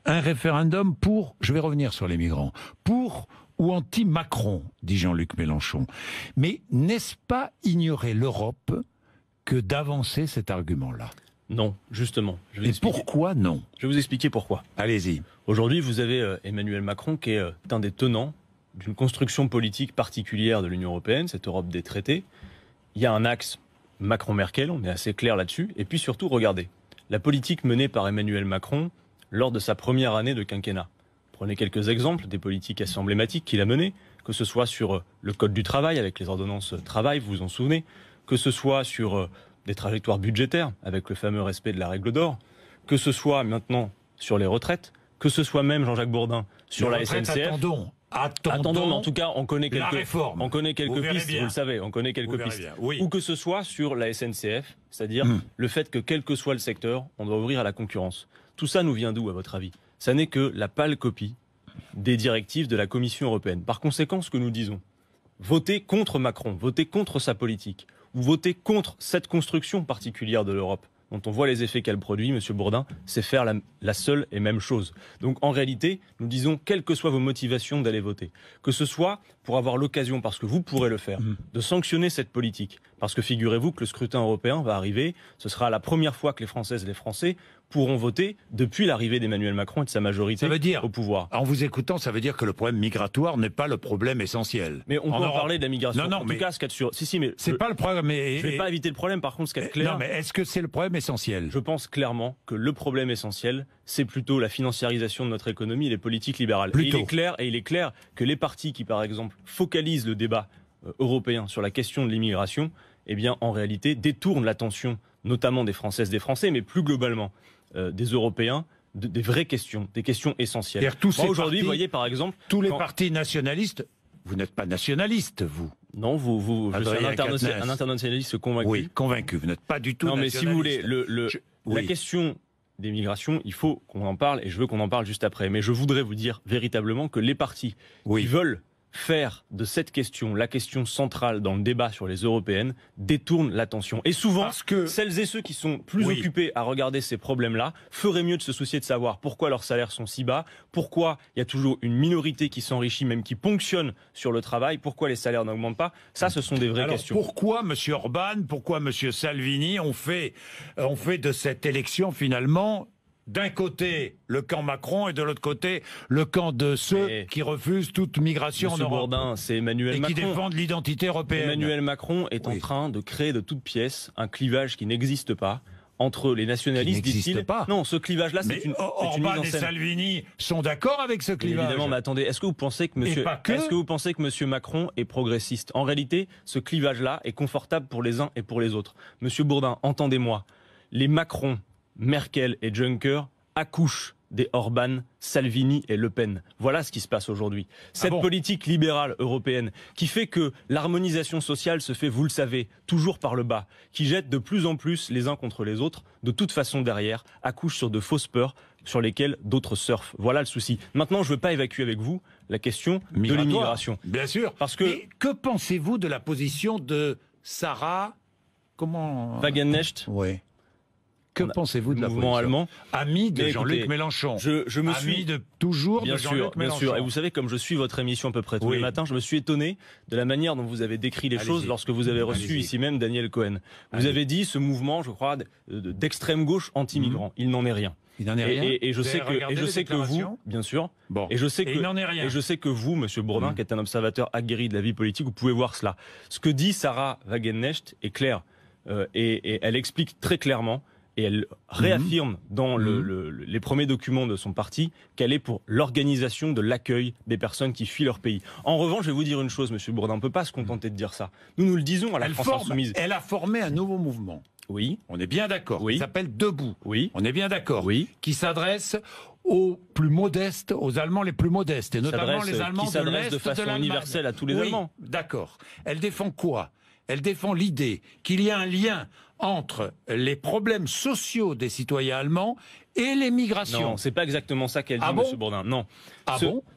un référendum pour, je vais revenir sur les migrants, pour ou anti-Macron, dit Jean-Luc Mélenchon. Mais n'est-ce pas ignorer l'Europe que d'avancer cet argument-là? Non, justement. Et pourquoi non? Je vais vous expliquer pourquoi. Allez-y. Aujourd'hui, vous avez Emmanuel Macron qui est un des tenants d'une construction politique particulière de l'Union européenne, cette Europe des traités. Il y a un axe Macron-Merkel, on est assez clair là-dessus. Et puis surtout, regardez, la politique menée par Emmanuel Macron lors de sa première année de quinquennat. Prenez quelques exemples des politiques assez emblématiques qu'il a menées, que ce soit sur le code du travail avec les ordonnances travail, vous vous en souvenez, que ce soit sur des trajectoires budgétaires avec le fameux respect de la règle d'or, que ce soit maintenant sur les retraites, que ce soit même Jean-Jacques Bourdin sur la SNCF. Attendons, mais en tout cas, on connaît quelques pistes, vous le savez, on connaît quelques pistes. Oui. Ou que ce soit sur la SNCF, c'est-à-dire le fait que quel que soit le secteur, on doit ouvrir à la concurrence. Tout ça nous vient d'où, à votre avis? Ça n'est que la pâle copie des directives de la Commission européenne. Par conséquent, ce que nous disons, votez contre Macron, votez contre sa politique, ou votez contre cette construction particulière de l'Europe, dont on voit les effets qu'elle produit, M. Bourdin, c'est faire la seule et même chose. Donc en réalité, nous disons, quelles que soient vos motivations d'aller voter, que ce soit pour avoir l'occasion, parce que vous pourrez le faire, de sanctionner cette politique. Parce que figurez-vous que le scrutin européen va arriver, ce sera la première fois que les Françaises et les Français pourront voter depuis l'arrivée d'Emmanuel Macron et de sa majorité au pouvoir. En vous écoutant, ça veut dire que le problème migratoire n'est pas le problème essentiel. Mais on peut en parler de la migration. Non, en tout cas, ce qu'il y a de sûr. Si, mais c'est pas le problème. Je vais pas éviter le problème. Par contre, ce qu'il y a de clair. Non, mais est-ce que c'est le problème essentiel? Je pense clairement que le problème essentiel, c'est plutôt la financiarisation de notre économie et les politiques libérales. Et il est clair que les partis qui, par exemple, focalisent le débat européen sur la question de l'immigration, eh bien, en réalité, détournent l'attention, notamment des Françaises, des Français, mais plus globalement des Européens, des vraies questions, des questions essentielles. Aujourd'hui, vous voyez, par exemple... Tous les partis nationalistes, vous n'êtes pas nationaliste, vous. Non, je suis un internationaliste convaincu. Oui, convaincu, vous n'êtes pas du tout nationaliste. Non, mais si vous voulez, la question des migrations, il faut qu'on en parle, et je veux qu'on en parle juste après. Mais je voudrais vous dire véritablement que les partis qui veulent faire de cette question la question centrale dans le débat sur les européennes détournent l'attention. Et souvent, celles et ceux qui sont plus occupés à regarder ces problèmes-là feraient mieux de se soucier de savoir pourquoi leurs salaires sont si bas, pourquoi il y a toujours une minorité qui s'enrichit, même qui ponctionne sur le travail, pourquoi les salaires n'augmentent pas. Ça, ce sont des vraies questions. Pourquoi M. Orban, pourquoi M. Salvini ont fait de cette élection finalement... D'un côté, le camp Macron et de l'autre côté, le camp de ceux qui refusent toute migration en Europe. Bourdin, c'est Emmanuel Macron. Et qui défendent l'identité européenne. Emmanuel Macron est en train de créer de toutes pièces un clivage qui n'existe pas entre les nationalistes, dit-il. Non, ce clivage-là, c'est une mise en scène. Orban et Salvini sont d'accord avec ce clivage. Évidemment, mais attendez, est-ce que vous pensez que M. Macron est progressiste? En réalité, ce clivage-là est confortable pour les uns et pour les autres. Monsieur Bourdin, entendez-moi, les Macron, Merkel et Juncker accouchent des Orban, Salvini et Le Pen. Voilà ce qui se passe aujourd'hui. Cette politique libérale européenne qui fait que l'harmonisation sociale se fait, vous le savez, toujours par le bas, qui jette de plus en plus les uns contre les autres, de toute façon derrière, accouche sur de fausses peurs sur lesquelles d'autres surfent. Voilà le souci. Maintenant, je ne veux pas évacuer avec vous la question de l'immigration. Bien sûr. Parce que... Et que pensez-vous de la position de Sarah... Wagenknecht. Oui. Que pensez-vous de la mouvement allemand, ami de Jean-Luc Mélenchon? Je me suis toujours bien de Jean-Luc Mélenchon. Bien sûr. Et vous savez, comme je suis votre émission à peu près tous les matins, je me suis étonné de la manière dont vous avez décrit les choses lorsque vous avez reçu ici même Daniel Cohen. Vous avez dit ce mouvement, je crois, d'extrême gauche anti-migrant. Il n'en est rien. Il n'en est rien. Et je sais que vous, bien sûr. Bon. Et je sais il n'en est rien. Et je sais que vous, Monsieur Bourdin, qui êtes un observateur aguerri de la vie politique, vous pouvez voir cela. Ce que dit Sarah Wagenknecht est clair et elle explique très clairement. Et elle réaffirme dans les premiers documents de son parti qu'elle est pour l'organisation de l'accueil des personnes qui fuient leur pays. En revanche, je vais vous dire une chose, Monsieur Bourdin, on ne peut pas se contenter de dire ça. Nous le disons à la France Insoumise. Elle a formé un nouveau mouvement. Oui. On est bien d'accord. Oui. Il s'appelle Debout. Oui. On est bien d'accord. Oui. Qui s'adresse aux plus modestes, aux Allemands les plus modestes, et notamment les Allemands de l'Est de façon universelle à tous les Allemands. D'accord. Elle défend quoi? Elle défend l'idée qu'il y a un lien entre les problèmes sociaux des citoyens allemands et les migrations. Non, c'est pas exactement ça qu'elle dit, Monsieur Bourdin. Non.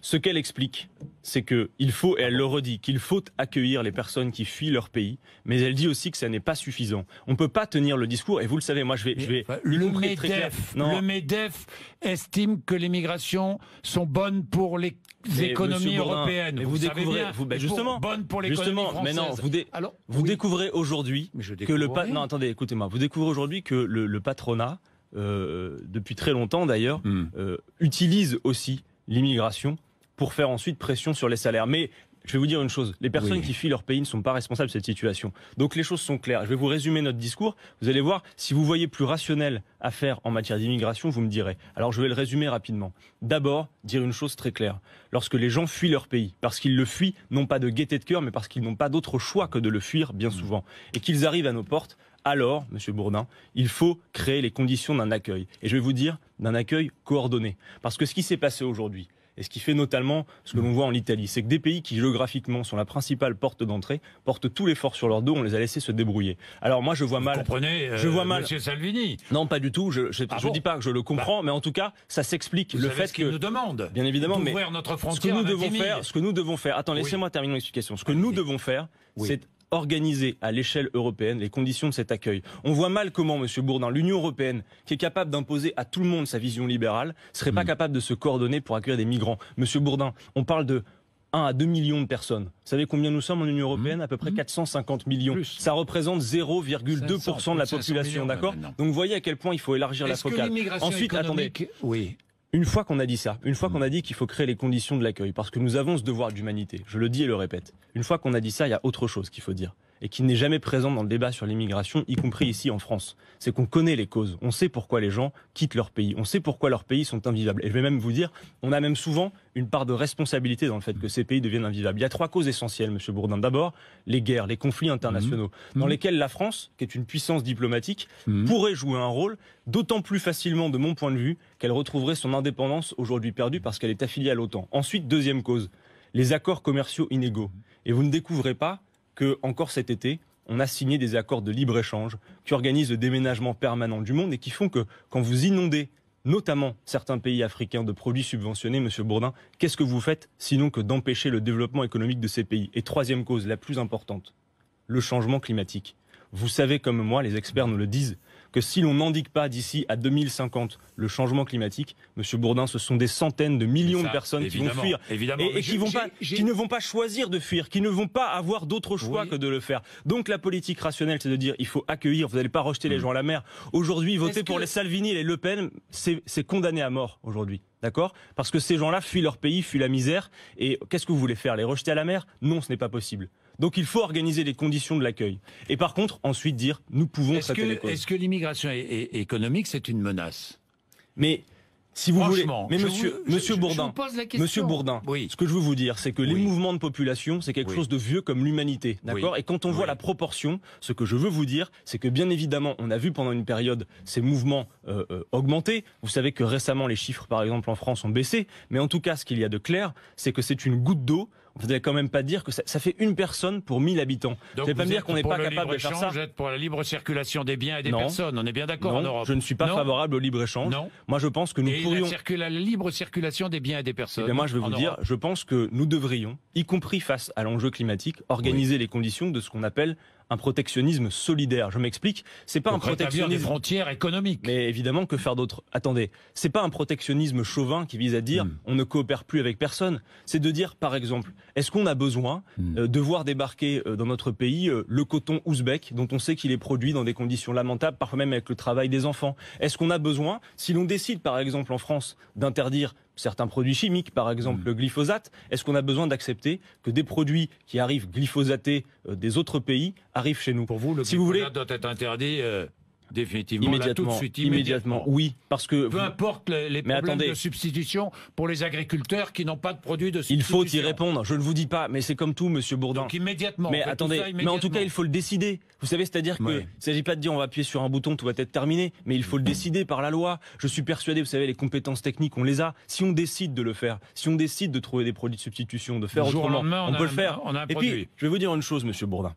Ce qu'elle explique, c'est que il faut, et elle le redit, qu'il faut accueillir les personnes qui fuient leur pays, mais elle dit aussi que ça n'est pas suffisant. On peut pas tenir le discours, et vous le savez, moi je vais le MEDEF estime que les migrations sont bonnes pour les économies européennes. Mais vous découvrez, justement, bonnes pour l'économie française. Mais non, vous découvrez aujourd'hui que non, attendez, écoutez-moi, vous découvrez aujourd'hui que le patronat, depuis très longtemps d'ailleurs, utilise aussi l'immigration pour faire ensuite pression sur les salaires. Mais je vais vous dire une chose, les personnes qui fuient leur pays ne sont pas responsables de cette situation. Donc les choses sont claires. Je vais vous résumer notre discours. Vous allez voir, si vous voyez plus rationnel à faire en matière d'immigration, vous me direz. Alors je vais le résumer rapidement. D'abord, dire une chose très claire. Lorsque les gens fuient leur pays, parce qu'ils le fuient, non pas de gaieté de cœur, mais parce qu'ils n'ont pas d'autre choix que de le fuir bien souvent, et qu'ils arrivent à nos portes, alors, Monsieur Bourdin, il faut créer les conditions d'un accueil. Et je vais vous dire, d'un accueil coordonné. Parce que ce qui s'est passé aujourd'hui, et ce qui fait notamment ce que l'on voit en Italie, c'est que des pays qui géographiquement sont la principale porte d'entrée portent tout l'effort sur leur dos, on les a laissés se débrouiller. Alors moi je vois mal. Vous comprenez, Monsieur Salvini? Non, pas du tout. Je dis pas que je le comprends, mais en tout cas ça s'explique le fait que. Nous demande. Bien évidemment, mais notre frontière ce que nous devons faire. Attends, laissez-moi terminer mon explication. Ce que nous devons faire, c'est organiser à l'échelle européenne les conditions de cet accueil. On voit mal comment, Monsieur Bourdin, l'Union européenne, qui est capable d'imposer à tout le monde sa vision libérale, serait pas capable de se coordonner pour accueillir des migrants. Monsieur Bourdin, on parle de 1 à 2 millions de personnes. Vous savez combien nous sommes en Union européenne? À peu près 450 millions. Ça représente 0,2% de la population, d'accord? Donc vous voyez à quel point il faut élargir la focale. Ensuite, attendez. Une fois qu'on a dit ça, une fois qu'on a dit qu'il faut créer les conditions de l'accueil, parce que nous avons ce devoir d'humanité, je le dis et le répète, une fois qu'on a dit ça, il y a autre chose qu'il faut dire, et qui n'est jamais présent dans le débat sur l'immigration, y compris ici en France. C'est qu'on connaît les causes, on sait pourquoi les gens quittent leur pays, on sait pourquoi leurs pays sont invivables. Et je vais même vous dire, on a même souvent une part de responsabilité dans le fait que ces pays deviennent invivables. Il y a 3 causes essentielles, Monsieur Bourdin. D'abord, les guerres, les conflits internationaux, dans lesquels la France, qui est une puissance diplomatique, pourrait jouer un rôle, d'autant plus facilement de mon point de vue, qu'elle retrouverait son indépendance aujourd'hui perdue parce qu'elle est affiliée à l'OTAN. Ensuite, deuxième cause, les accords commerciaux inégaux. Et vous ne découvrez pas que, encore cet été, on a signé des accords de libre-échange qui organisent le déménagement permanent du monde et qui font que, quand vous inondez notamment certains pays africains de produits subventionnés, Monsieur Bourdin, qu'est-ce que vous faites sinon que d'empêcher le développement économique de ces pays? Et troisième cause, la plus importante, le changement climatique. Vous savez comme moi, les experts nous le disent, que si l'on n'endigue pas d'ici à 2050 le changement climatique, Monsieur Bourdin, ce sont des centaines de millions de personnes qui vont fuir et qui ne vont pas choisir de fuir, qui ne vont pas avoir d'autre choix que de le faire. Donc la politique rationnelle, c'est de dire il faut accueillir, vous n'allez pas rejeter les gens à la mer. Aujourd'hui, voter pour les Salvini et les Le Pen, c'est condamné à mort aujourd'hui. D'accord? Parce que ces gens-là fuient leur pays, fuient la misère. Et qu'est-ce que vous voulez faire? Les rejeter à la mer? Non, ce n'est pas possible. Donc il faut organiser les conditions de l'accueil. Et par contre, ensuite dire, nous pouvons traiter les causes. Est-ce que l'immigration économique, c'est une menace? Mais si vous voulez, mais Monsieur Bourdin, oui. Ce que je veux vous dire, c'est que les mouvements de population, c'est quelque chose de vieux comme l'humanité, d'accord? Et quand on voit la proportion, ce que je veux vous dire, c'est que bien évidemment, on a vu pendant une période ces mouvements augmenter. Vous savez que récemment, les chiffres, par exemple, en France, ont baissé. Mais en tout cas, ce qu'il y a de clair, c'est que c'est une goutte d'eau. Vous n'allez quand même pas dire que ça fait une personne pour 1000 habitants. Vous n'allez pas me dire qu'on n'est pas capable de faire ça. Vous êtes pour la libre circulation des biens et des personnes. On est bien d'accord en Europe. Je ne suis pas favorable au libre-échange. Moi, je pense que nous pourrions... la libre circulation des biens et des personnes. Eh bien, moi, je vais vous dire, je pense que nous devrions, y compris face à l'enjeu climatique, organiser les conditions de ce qu'on appelle un protectionnisme solidaire. Je m'explique, c'est pas un protectionnisme des frontières économiques. Mais évidemment, que faire d'autre? Attendez, c'est pas un protectionnisme chauvin qui vise à dire on ne coopère plus avec personne. C'est de dire, par exemple, est-ce qu'on a besoin de voir débarquer dans notre pays le coton ouzbek, dont on sait qu'il est produit dans des conditions lamentables, parfois même avec le travail des enfants? Est-ce qu'on a besoin, si l'on décide par exemple en France d'interdire certains produits chimiques, par exemple le glyphosate, est-ce qu'on a besoin d'accepter que des produits qui arrivent glyphosatés des autres pays arrivent chez nous? Pour vous, le glyphosate doit être interdit définitivement, immédiatement, là, tout de suite, immédiatement. Oui, parce que... Peu importe les problèmes de substitution pour les agriculteurs qui n'ont pas de produits de substitution. Il faut y répondre, je ne vous dis pas, mais c'est comme tout, Monsieur Bourdin. Donc immédiatement. Mais attendez, mais en tout cas, il faut le décider. Vous savez, c'est-à-dire qu'il ne s'agit pas de dire on va appuyer sur un bouton, tout va être terminé, mais il faut le décider par la loi. Je suis persuadé, vous savez, les compétences techniques, on les a. Si on décide de le faire, si on décide de trouver des produits de substitution, de faire autrement, on peut le faire. Et puis, je vais vous dire une chose, Monsieur Bourdin.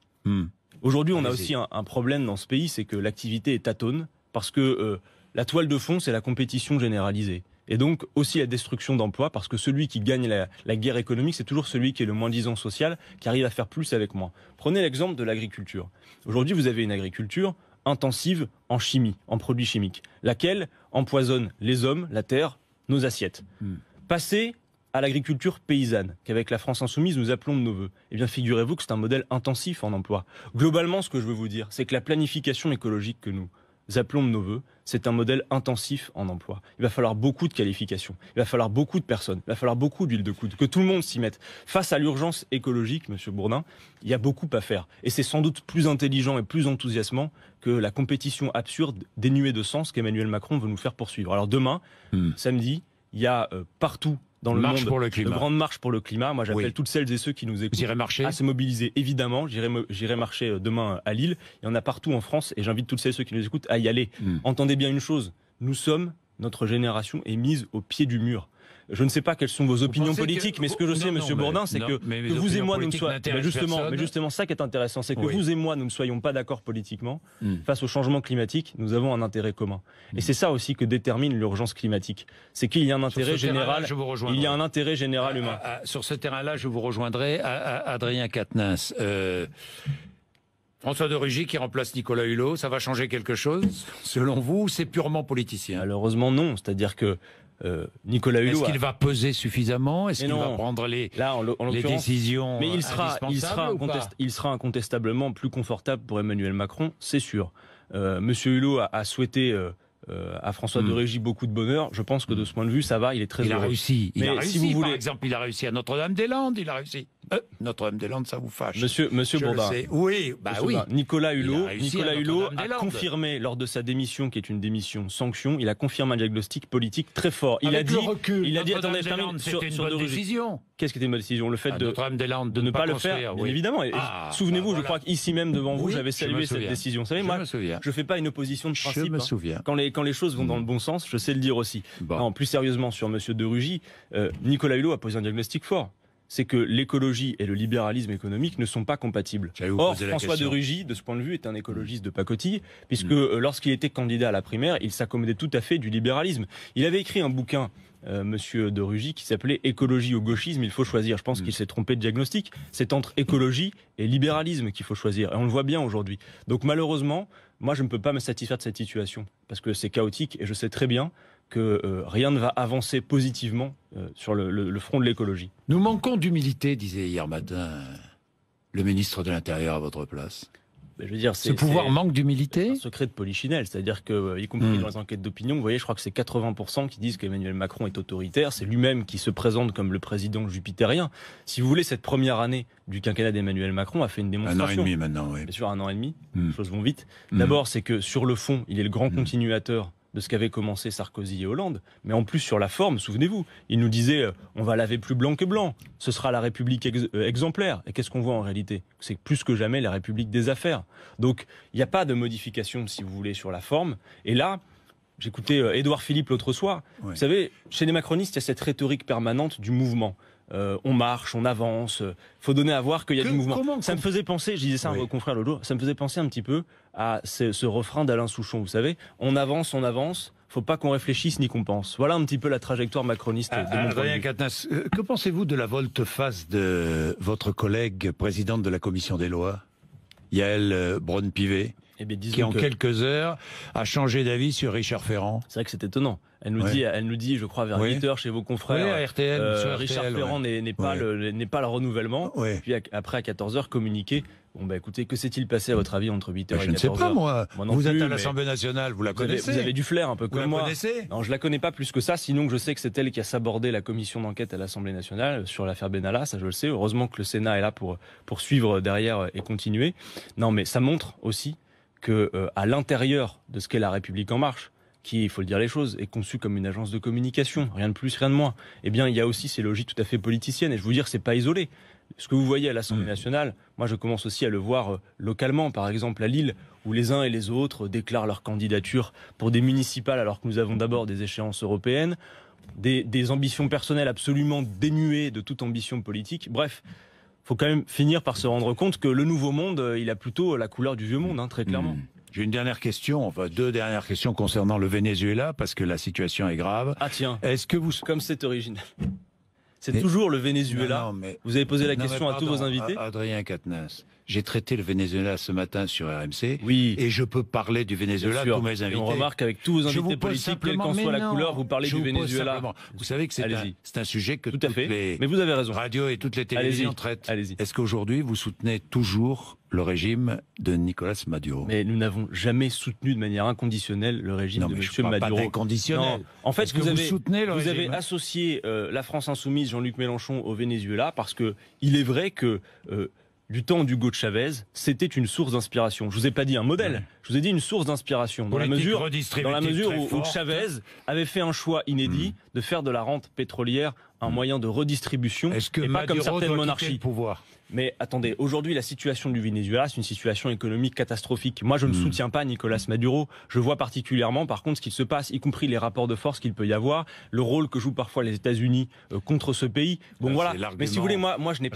Aujourd'hui, on a aussi un problème dans ce pays, c'est que l'activité est atone. Parce que la toile de fond, c'est la compétition généralisée. Et donc aussi la destruction d'emplois, parce que celui qui gagne la guerre économique, c'est toujours celui qui est le moins-disant social, qui arrive à faire plus avec moins. Prenez l'exemple de l'agriculture. Aujourd'hui, vous avez une agriculture intensive en chimie, en produits chimiques, laquelle empoisonne les hommes, la terre, nos assiettes. Passez à l'agriculture paysanne, qu'avec la France Insoumise, nous appelons de nos voeux. Eh bien, figurez-vous que c'est un modèle intensif en emploi. Globalement, ce que je veux vous dire, c'est que la planification écologique que nous appelons de nos voeux, c'est un modèle intensif en emploi. Il va falloir beaucoup de qualifications, il va falloir beaucoup de personnes, il va falloir beaucoup d'huile de coude, que tout le monde s'y mette. Face à l'urgence écologique, Monsieur Bourdin, il y a beaucoup à faire. Et c'est sans doute plus intelligent et plus enthousiasmant que la compétition absurde, dénuée de sens qu'Emmanuel Macron veut nous faire poursuivre. Alors demain, samedi, il y a partout dans le monde de grandes marches pour le climat. Moi, j'appelle toutes celles et ceux qui nous écoutent à se mobiliser. Évidemment, j'irai marcher demain à Lille. Il y en a partout en France et j'invite toutes celles et ceux qui nous écoutent à y aller. Entendez bien une chose, notre génération est mise au pied du mur. Je ne sais pas quelles sont vos opinions politiques, mais ce que je sais, Monsieur Bourdin, c'est que vous et moi, nous ne soyons... Mais justement, ça qui est intéressant, c'est que vous et moi, nous ne soyons pas d'accord politiquement. Face au changement climatique, nous avons un intérêt commun. Et c'est ça aussi que détermine l'urgence climatique. C'est qu'il y a un intérêt général, il y a un intérêt général humain. Sur ce terrain-là, je vous rejoindrai. Adrien Quatennens. François de Rugy qui remplace Nicolas Hulot, ça va changer quelque chose, selon vous, ou c'est purement politicien? Malheureusement, non. C'est-à-dire que Nicolas Hulot... Est-ce qu'il va peser suffisamment? Est-ce qu'il va prendre les décisions il sera incontestablement plus confortable pour Emmanuel Macron, c'est sûr. Monsieur Hulot a souhaité... à François de Rugy beaucoup de bonheur. Je pense que de ce point de vue, ça va, il est très heureux. Il a réussi. Si vous voulez... Par exemple, il a réussi à Notre-Dame-des-Landes, il a réussi. Notre-Dame-des-Landes, ça vous fâche. Monsieur Bourdin. Oui, oui. Nicolas Hulot a confirmé lors de sa démission, qui est une démission sanction, il a confirmé un diagnostic politique très fort. Il a dit, attendez, je termine sur de Rugy. Qu'est-ce qui était une bonne décision? Le fait de ne pas le faire, bien évidemment. Souvenez-vous, je crois qu'ici même devant vous, j'avais salué cette décision. Vous savez, moi, je ne fais pas une opposition de principe. Je me souviens. Quand les choses vont dans le bon sens, je sais le dire aussi. Non, plus sérieusement sur Monsieur de Rugy, Nicolas Hulot a posé un diagnostic fort. C'est que l'écologie et le libéralisme économique ne sont pas compatibles. Or, François de Rugy, de ce point de vue, est un écologiste de pacotille, puisque lorsqu'il était candidat à la primaire, il s'accommodait tout à fait du libéralisme. Il avait écrit un bouquin, Monsieur de Rugy, qui s'appelait « Écologie au gauchisme, il faut choisir ». Je pense qu'il s'est trompé de diagnostic. C'est entre écologie et libéralisme qu'il faut choisir. Et on le voit bien aujourd'hui. Donc malheureusement, moi je ne peux pas me satisfaire de cette situation, parce que c'est chaotique et je sais très bien que rien ne va avancer positivement sur le front de l'écologie. Nous manquons d'humilité, disait hier matin le ministre de l'Intérieur à votre place. Je veux dire, ce pouvoir manque d'humilité. C'est un secret de polichinelle, c'est-à-dire que, y compris dans les enquêtes d'opinion, vous voyez, je crois que c'est 80% qui disent qu'Emmanuel Macron est autoritaire. C'est lui-même qui se présente comme le président jupitérien. Si vous voulez, cette première année du quinquennat d'Emmanuel Macron a fait une démonstration. 1 an et demi maintenant, oui. Bien sûr, 1 an et demi. Les choses vont vite. D'abord, c'est que sur le fond, il est le grand continuateur de ce qu'avaient commencé Sarkozy et Hollande, mais en plus sur la forme, souvenez-vous, il nous disait on va laver plus blanc que blanc, ce sera la République exemplaire. Et qu'est-ce qu'on voit en réalité? C'est plus que jamais la République des affaires. Donc il n'y a pas de modification, si vous voulez, sur la forme. Et là, j'écoutais Édouard Philippe l'autre soir. Vous savez, chez les macronistes, il y a cette rhétorique permanente du mouvement. On marche, on avance, faut donner à voir qu'il y a du mouvement. Ça me faisait penser, je disais ça à un confrère l'autre jour, ça me faisait penser un petit peu à ce refrain d'Alain Souchon, vous savez, on avance, faut pas qu'on réfléchisse ni qu'on pense. Voilà un petit peu la trajectoire macroniste de mon point de vue. Quatennens, que pensez-vous de la volte-face de votre collègue présidente de la commission des lois, Yaël Braun-Pivet, qui en quelques heures a changé d'avis sur Richard Ferrand? C'est vrai que c'est étonnant. Elle nous dit, je crois, vers 8h chez vos confrères, à RTL, Richard Ferrand n'est pas le renouvellement. Puis après, à 14h, communiquer. Bon, écoutez, que s'est-il passé à votre avis entre 8h et 14h? Je ne sais pas, moi. Vous êtes à l'Assemblée nationale, vous la connaissez. Vous avez du flair, un peu comme moi. Vous la connaissez? Non, je la connais pas plus que ça, sinon que je sais que c'est elle qui a sabordé la commission d'enquête à l'Assemblée nationale sur l'affaire Benalla, ça je le sais. Heureusement que le Sénat est là pour suivre derrière et continuer. Non, mais ça montre aussi que à l'intérieur de ce qu'est la République en marche, qui, il faut le dire les choses, est conçue comme une agence de communication, rien de plus, rien de moins. Eh bien, il y a aussi ces logiques tout à fait politiciennes, et je veux dire, c'est pas isolé. Ce que vous voyez à l'Assemblée nationale, moi je commence aussi à le voir localement, par exemple à Lille, où les uns et les autres déclarent leur candidature pour des municipales, alors que nous avons d'abord des échéances européennes, des ambitions personnelles absolument dénuées de toute ambition politique. Bref, faut quand même finir par se rendre compte que le nouveau monde, il a plutôt la couleur du vieux monde, très clairement. J'ai une dernière question, enfin 2 dernières questions concernant le Venezuela, parce que la situation est grave. Ah tiens, est-ce que vous... comme c'est original. C'est toujours le Venezuela. Non, mais... Vous avez posé la question à tous vos invités. Adrien Quatennens, j'ai traité le Venezuela ce matin sur RMC. Oui. Et je peux parler du Venezuela à tous mes invités. Et on remarque avec tous vos invités politiques, quelle qu'en soit la couleur, vous parlez du Venezuela. Vous savez que c'est un sujet que toutes les mais vous avez raison. radios et toutes les télévisions traitent. Allez-y. Est-ce qu'aujourd'hui, vous soutenez toujours le régime de Nicolas Maduro? Mais nous n'avons jamais soutenu de manière inconditionnelle le régime de M. Maduro. Pas inconditionnel. Non. En fait, vous avez régime associé la France insoumise, Jean-Luc Mélenchon, au Venezuela parce que il est vrai que du temps d'Hugo Chavez, c'était une source d'inspiration. Je vous ai pas dit un modèle, je vous ai dit une source d'inspiration. Dans la mesure où Chavez avait fait un choix inédit de faire de la rente pétrolière un moyen de redistribution, et pas comme certaines monarchies. Mais attendez, aujourd'hui, la situation du Venezuela, c'est une situation économique catastrophique. Moi, je ne soutiens pas Nicolas Maduro. Je vois particulièrement, par contre, ce qui se passe, y compris les rapports de force qu'il peut y avoir, le rôle que jouent parfois les États-Unis contre ce pays. Bon, voilà. Mais si vous voulez, moi, je n'ai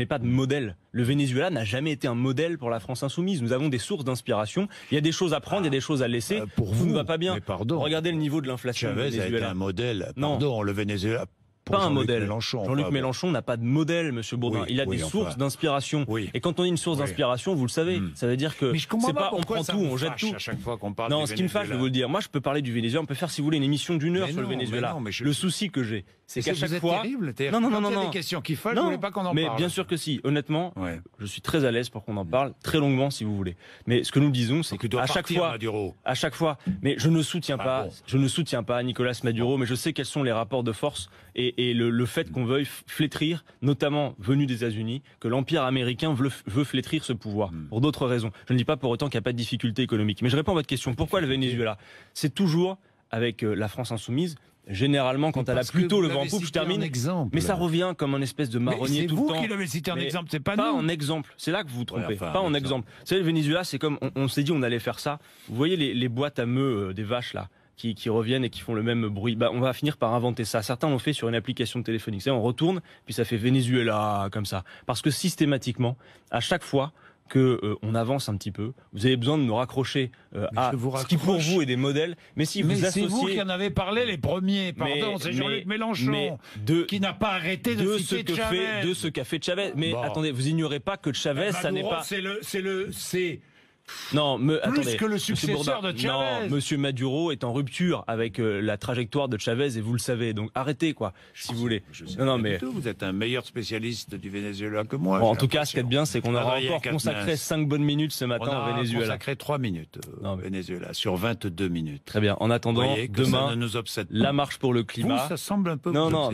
pas de modèle. Le Venezuela n'a jamais été un modèle pour la France insoumise. Nous avons des sources d'inspiration. Il y a des choses à prendre, il y a des choses à laisser. Pour vous, ne va pas bien. Mais pardon. Regardez le niveau de l'inflation. Chavez a été un modèle. Pardon, le Venezuela. Pas un modèle. Jean-Luc Mélenchon n'a pas de modèle, Monsieur Bourdin. Il a des sources d'inspiration. Et quand on dit une source d'inspiration, vous le savez, ça veut dire que c'est pas on prend tout, on jette tout. À chaque fois qu'on parle non, ce qui me fâche, je vais vous le dire. Moi, je peux parler du Venezuela. On peut faire, si vous voulez, une émission d'1 heure sur le Venezuela. Le souci que j'ai, c'est qu'à chaque fois. Non. Il y a des questions qui fâchent. Je voulais pas qu'on en parle. Mais bien sûr que si. Honnêtement, je suis très à l'aise pour qu'on en parle très longuement, si vous voulez. Mais ce que nous disons, c'est qu'à chaque fois, mais je ne soutiens pas Nicolas Maduro, mais je sais quels sont les rapports de force et le fait qu'on veuille flétrir, notamment venu des États-Unis, que l'Empire américain veut flétrir ce pouvoir, pour d'autres raisons. Je ne dis pas pour autant qu'il n'y a pas de difficulté économique. Mais je réponds à votre question. Pourquoi le Venezuela? C'est toujours avec la France insoumise. Généralement, quand elle a plutôt le vent en poupe, je termine. Mais ça revient comme un espèce de marronnier tout le temps. C'est vous qui l'avez cité en exemple, c'est pas nous. Pas en exemple. C'est là que vous vous trompez. Pas en exemple. Vous savez, le Venezuela, c'est comme on s'est dit on allait faire ça. Vous voyez les boîtes à meux des vaches là, qui reviennent et qui font le même bruit. Bah, on va finir par inventer ça. Certains l'ont fait sur une application téléphonique. On retourne, puis ça fait Venezuela comme ça. Parce que systématiquement, à chaque fois que on avance un petit peu, vous avez besoin de nous raccrocher à ce qui pour vous est des modèles. Mais si vous associez, c'est vous qui en avez parlé les premiers. Pardon, c'est Jean-Luc Mélenchon qui n'a pas arrêté de citer Chavez. De ce qu'a fait Chavez. Mais attendez, vous ignorez pas que Chavez, ça n'est pas. Non, attendez. Que le successeur de Chavez. Non, Monsieur Maduro est en rupture avec la trajectoire de Chavez et vous le savez. Donc arrêtez, quoi, si vous voulez. Non, mais vous êtes un meilleur spécialiste du Venezuela que moi. Bon, en tout cas, ce qui est bien, c'est qu'on aura encore consacré 5 bonnes minutes ce matin au Venezuela. On a consacré 3 minutes au Venezuela sur 22 minutes. Très bien. En attendant, demain, la marche pour le climat. Vous, ça semble un peu. Non.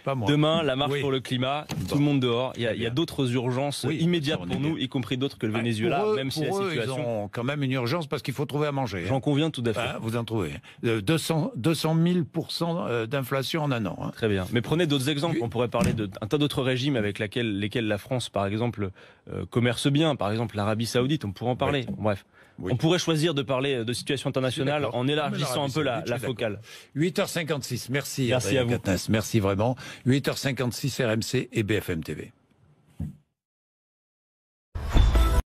Pas moi. Demain, la marche pour le climat, tout le monde dehors. Il y a d'autres urgences immédiates pour nous, y compris d'autres que le Venezuela, même si la situation. Ils ont quand même une urgence parce qu'il faut trouver à manger. J'en conviens tout à fait. Vous en trouvez. 200 000% d'inflation en un an. Très bien. Mais prenez d'autres exemples. On pourrait parler d'un tas d'autres régimes avec lesquels la France, par exemple, commerce bien. Par exemple, l'Arabie Saoudite, on pourrait en parler. Bref. On pourrait choisir de parler de situation internationale en élargissant un peu la focale. 8h56, merci. Merci à vous. Merci vraiment. 8h56 RMC et BFM TV.